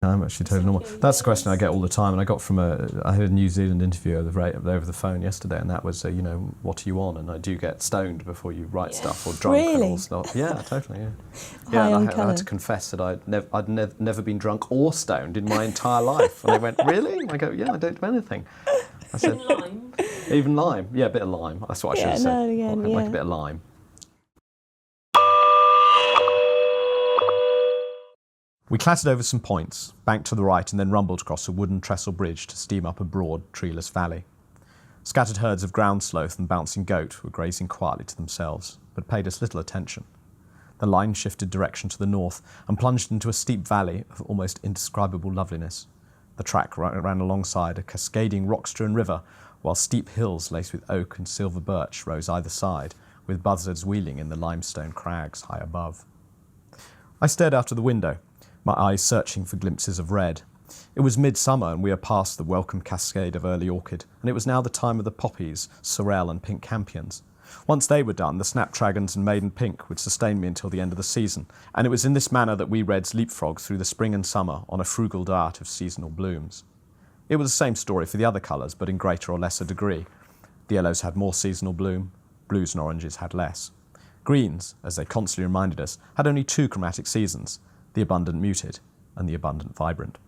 I'm actually totally normal. That's the question I get all the time, and I got from I had a New Zealand interview over the phone yesterday, and that was, what are you on? And I do get stoned before you write stuff, or drunk and all stuff. Yeah, totally, yeah. High on I colour. had to confess that I'd never been drunk or stoned in my entire life. And they went, really? I go, yeah, I don't do anything. I said, Lime. even lime? Yeah, a bit of lime. That's what I should have said. now and again, Like yeah. a bit of lime. We clattered over some points, banked to the right, and then rumbled across a wooden trestle bridge to steam up a broad, treeless valley. Scattered herds of ground sloth and bouncing goat were grazing quietly to themselves, but paid us little attention. The line shifted direction to the north and plunged into a steep valley of almost indescribable loveliness. The track ran alongside a cascading rock-strewn river, while steep hills laced with oak and silver birch rose either side, with buzzards wheeling in the limestone crags high above. I stared out of the window, my eyes searching for glimpses of red. It was midsummer, and we had passed the welcome cascade of early orchid, and it was now the time of the poppies, surreal and pink campions. Once they were done, the snapdragons and maiden pink would sustain me until the end of the season, and it was in this manner that we reds leapfrogged through the spring and summer on a frugal diet of seasonal blooms. It was the same story for the other colours, but in greater or lesser degree. The yellows had more seasonal bloom, blues and oranges had less. Greens, as they constantly reminded us, had only 2 chromatic seasons, the abundant muted and the abundant vibrant.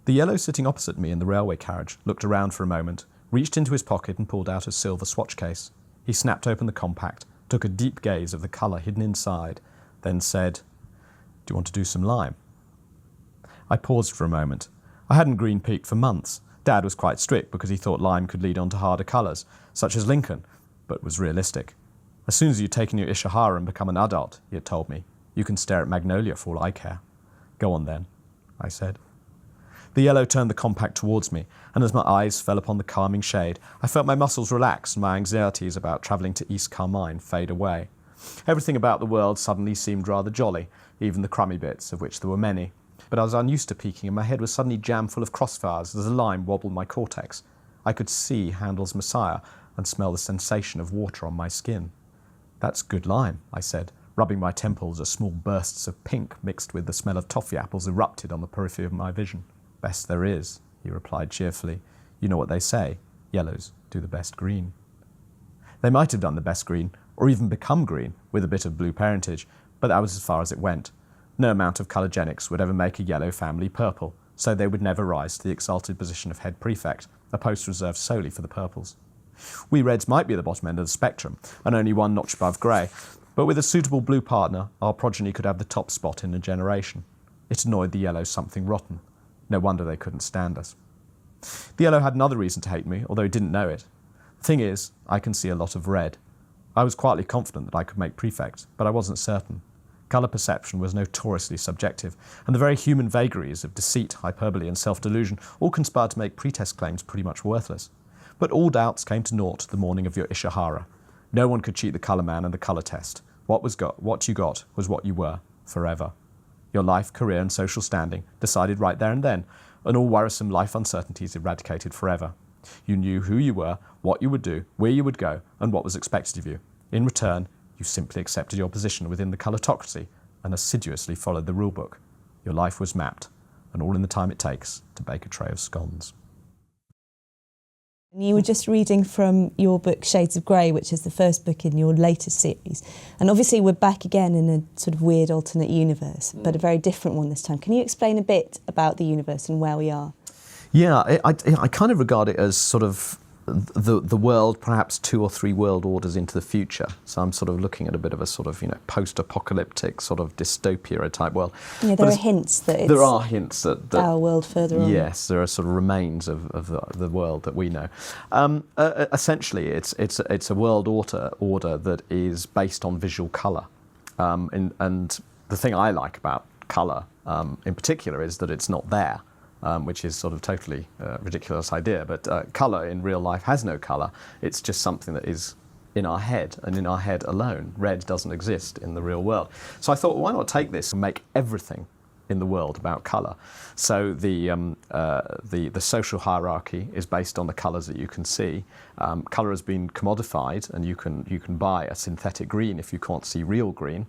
The yellow sitting opposite me in the railway carriage looked around for a moment, reached into his pocket and pulled out a silver swatch case. He snapped open the compact, took a deep gaze of the colour hidden inside, then said, "Do you want to do some lime?" I paused for a moment. I hadn't green peaked for months. Dad was quite strict because he thought lime could lead on to harder colours, such as Lincoln, but was realistic. As soon as you've taken your Ishihara and become an adult, he had told me, you can stare at magnolia for all I care. Go on then, I said. The yellow turned the compact towards me, and as my eyes fell upon the calming shade, I felt my muscles relax and my anxieties about travelling to East Carmine fade away. Everything about the world suddenly seemed rather jolly, even the crummy bits, of which there were many. But I was unused to peaking, and my head was suddenly jammed full of crossfires as a lime wobbled my cortex. I could see Handel's Messiah and smell the sensation of water on my skin. "That's good lime," I said, rubbing my temples as small bursts of pink mixed with the smell of toffee apples erupted on the periphery of my vision. "Best there is," he replied cheerfully. "You know what they say, yellows do the best green." They might have done the best green, or even become green, with a bit of blue parentage, but that was as far as it went. No amount of colourgenics would ever make a yellow family purple, so they would never rise to the exalted position of head prefect, a post reserved solely for the purples. We reds might be at the bottom end of the spectrum, and only one notch above grey, but with a suitable blue partner, our progeny could have the top spot in a generation. It annoyed the yellows something rotten. No wonder they couldn't stand us. The yellow had another reason to hate me, although he didn't know it. The thing is, I can see a lot of red. I was quietly confident that I could make prefect, but I wasn't certain. Colour perception was notoriously subjective, and the very human vagaries of deceit, hyperbole and self-delusion all conspired to make pretest claims pretty much worthless. But all doubts came to naught the morning of your Ishihara. No one could cheat the colour man and the colour test. What you got was what you were, forever. Your life, career and social standing decided right there and then, and all worrisome life uncertainties eradicated forever. You knew who you were, what you would do, where you would go, and what was expected of you. In return, you simply accepted your position within the colourtocracy and assiduously followed the rulebook. Your life was mapped, and all in the time it takes to bake a tray of scones. You were just reading from your book Shades of Grey, which is the first book in your latest series. And obviously we're back again in a sort of weird alternate universe, but a very different one this time. Can you explain a bit about the universe and where we are? Yeah, I kind of regard it as sort of the world, perhaps 2 or 3 world orders into the future. So I'm sort of looking at a bit of a sort of, post-apocalyptic sort of dystopia type world. Yeah, there are hints that it's... There are hints that our world further on. Yes, there are sort of remains of the world that we know. Essentially, it's a world order that is based on visual colour. And the thing I like about colour, in particular, is that it's not there. Which is sort of totally ridiculous idea, but colour in real life has no colour. It's just something that is in our head, and in our head alone. Red doesn't exist in the real world. So I thought, well, why not take this and make everything in the world about colour. So the social hierarchy is based on the colours that you can see. Colour has been commodified, and you can buy a synthetic green if you can't see real green,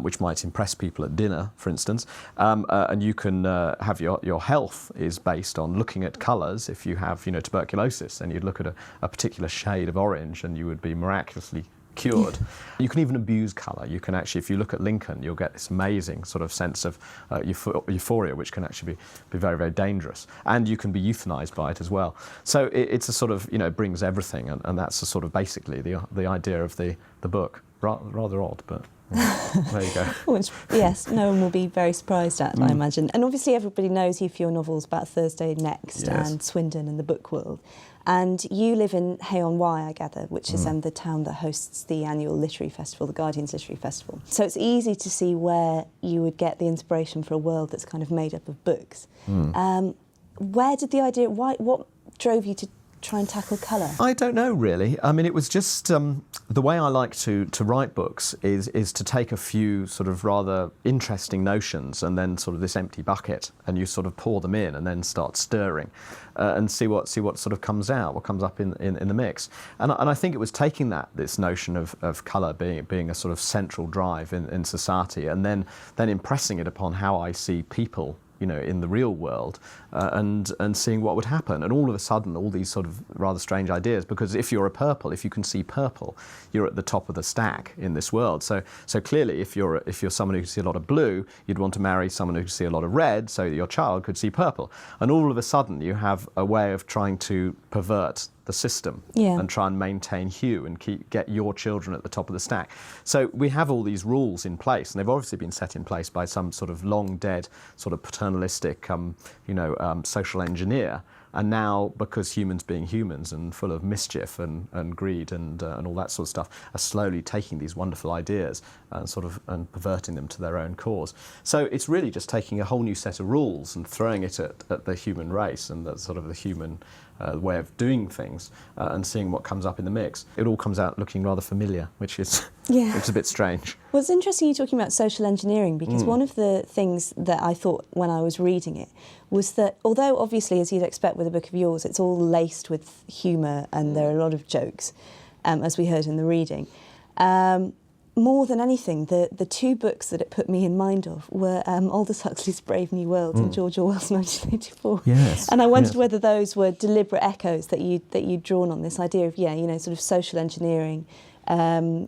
which might impress people at dinner, for instance. And you can have your health is based on looking at colours. If you have tuberculosis, and you'd look at a particular shade of orange, and you would be miraculously cured. You can even abuse colour. You can actually, if you look at Lincoln, you'll get this amazing sort of sense of euphoria, which can actually be very, very dangerous. And you can be euthanized by it as well. So it's a sort of, it brings everything, and that's a sort of basically the idea of the book. Rather odd, but there you go. Which, yes, no one will be very surprised at, I imagine. And obviously everybody knows you for your novels about Thursday Next and Swindon and the book world. And you live in Hay-on-Wye, I gather, which is the town that hosts the annual literary festival, the Guardian's Literary Festival. So it's easy to see where you would get the inspiration for a world that's kind of made up of books. Where did the idea, what drove you to try and tackle colour? I don't know, really. I mean, it was just the way I like to write books is to take a few sort of rather interesting notions and then sort of this empty bucket, and you sort of pour them in and then start stirring and see what sort of comes out, what comes up in the mix. And I think it was taking this notion of colour being a sort of central drive in society, and then impressing it upon how I see people in the real world, and seeing what would happen. And all of a sudden, all these sort of rather strange ideas, because if you can see purple, you're at the top of the stack in this world. So clearly, if you're someone who can see a lot of blue, you'd want to marry someone who can see a lot of red, so that your child could see purple. And all of a sudden, you have a way of trying to pervert the system and try and maintain hue and get your children at the top of the stack. So we have all these rules in place, and they've obviously been set in place by some sort of long dead sort of paternalistic social engineer. And now, because humans being humans and full of mischief and greed and all that sort of stuff, are slowly taking these wonderful ideas and perverting them to their own cause. So it's really just taking a whole new set of rules and throwing it at the human race and the sort of the human way of doing things, and seeing what comes up in the mix. It all comes out looking rather familiar, which is it's a bit strange. Well, it's interesting you talking about social engineering, because one of the things that I thought when I was reading it was that, although obviously, as you'd expect with a book of yours, it's all laced with humour and there are a lot of jokes, as we heard in the reading, more than anything, the two books that it put me in mind of were Aldous Huxley's Brave New World and George Orwell's 1984. Yes. And I wondered whether those were deliberate echoes that you'd drawn on this idea of, sort of social engineering,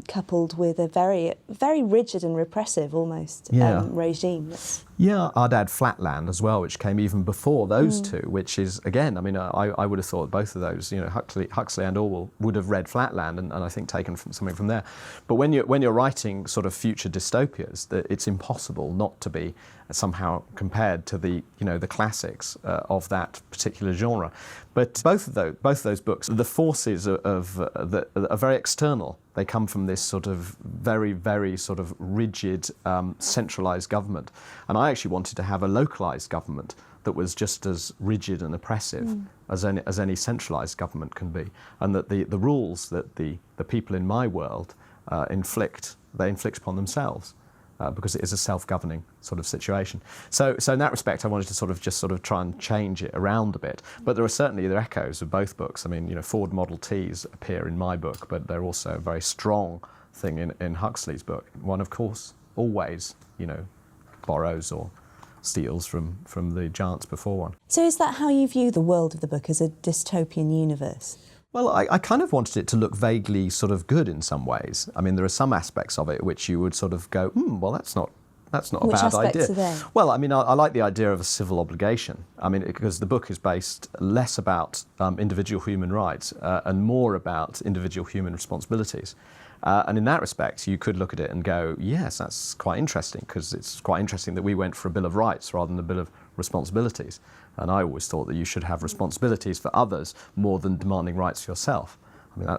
coupled with a very, very rigid and repressive almost regime. Yeah, I'd add Flatland as well, which came even before those two, which is, again, I mean, I would have thought both of those, Huxley and Orwell would have read Flatland and I think taken something from there. But when you're writing sort of future dystopias, it's impossible not to be somehow compared to the classics of that particular genre. But both of those books, the forces are very external. They come from this sort of very, very sort of rigid, centralised government. And I actually wanted to have a localised government that was just as rigid and oppressive as any centralised government can be. And that the rules that the people in my world inflict upon themselves. Because it is a self-governing sort of situation. So in that respect, I wanted to just try and change it around a bit. But there are echoes of both books. I mean, Ford Model Ts appear in my book, but they're also a very strong thing in Huxley's book. One, of course, always, borrows or steals from the giants before one. So is that how you view the world of the book, as a dystopian universe? Well, I kind of wanted it to look vaguely sort of good in some ways. I mean, there are some aspects of it which you would sort of go, well, that's not a bad idea. Which aspects are they? Well, I mean, I like the idea of a civil obligation. I mean, because the book is based less about individual human rights and more about individual human responsibilities. And in that respect, you could look at it and go, yes, that's quite interesting, because it's quite interesting that we went for a Bill of Rights rather than a Bill of Responsibilities. And I always thought that you should have responsibilities for others more than demanding rights for yourself. I mean,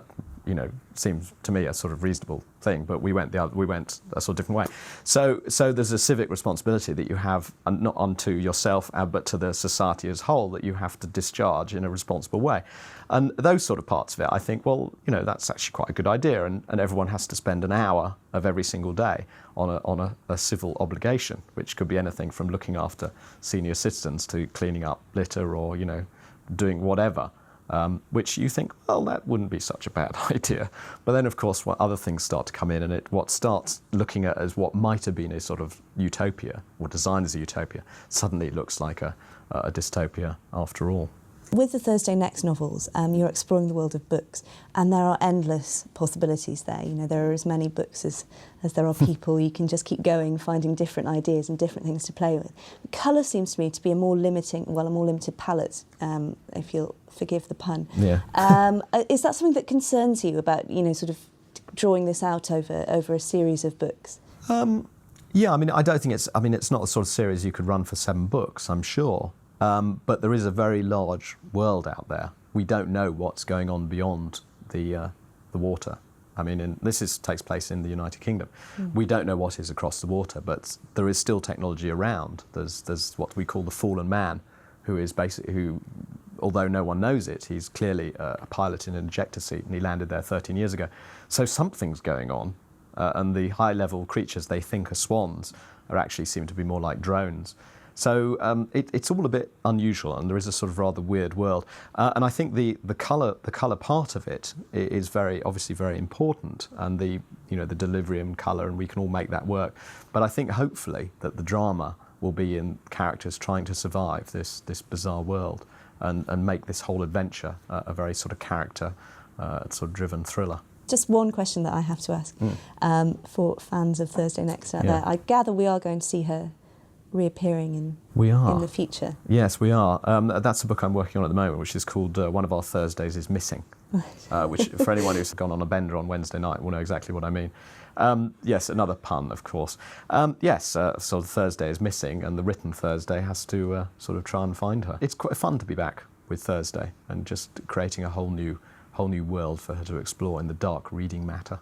seems to me a sort of reasonable thing, but we went a sort of different way. So there's a civic responsibility that you have, not unto yourself, but to the society as a whole, that you have to discharge in a responsible way. And those sort of parts of it, I think, well, that's actually quite a good idea, and everyone has to spend an hour of every single day on a civil obligation, which could be anything from looking after senior citizens to cleaning up litter or, doing whatever. Which you think, well, that wouldn't be such a bad idea. But then, of course, what other things start to come in, and what starts looking at as what might have been a sort of utopia, or designed as a utopia, suddenly looks like a dystopia after all. With the Thursday Next novels, you're exploring the world of books, and there are endless possibilities there. There are as many books as there are people. You can just keep going, finding different ideas and different things to play with. Colour seems to me to be a more limited palette, if you'll forgive the pun. Yeah. Is that something that concerns you about, sort of drawing this out over a series of books? Yeah, I don't think it's not the sort of series you could run for 7 books, I'm sure. But there is a very large world out there. We don't know what's going on beyond the water. Takes place in the United Kingdom. We don't know what is across the water, but there is still technology around. There's what we call the fallen man, who, although no one knows it, he's clearly a pilot in an ejector seat, and he landed there 13 years ago. So something's going on, and the high-level creatures they think are swans actually seem to be more like drones. So it's all a bit unusual, and there is a sort of rather weird world. And I think the colour part of it is obviously very important, and the delivery and colour, and we can all make that work. But I think hopefully that the drama will be in characters trying to survive this bizarre world and make this whole adventure a very sort of character sort of driven thriller. Just one question that I have to ask for fans of Thursday Next out there. I gather we are going to see her reappearing in the future. Yes, we are. That's a book I'm working on at the moment, which is called One of Our Thursdays is Missing, which for anyone who's gone on a bender on Wednesday night will know exactly what I mean. Yes, another pun, of course. So Thursday is missing, and the written Thursday has to sort of try and find her. It's quite fun to be back with Thursday and just creating a whole new world for her to explore in the dark reading matter.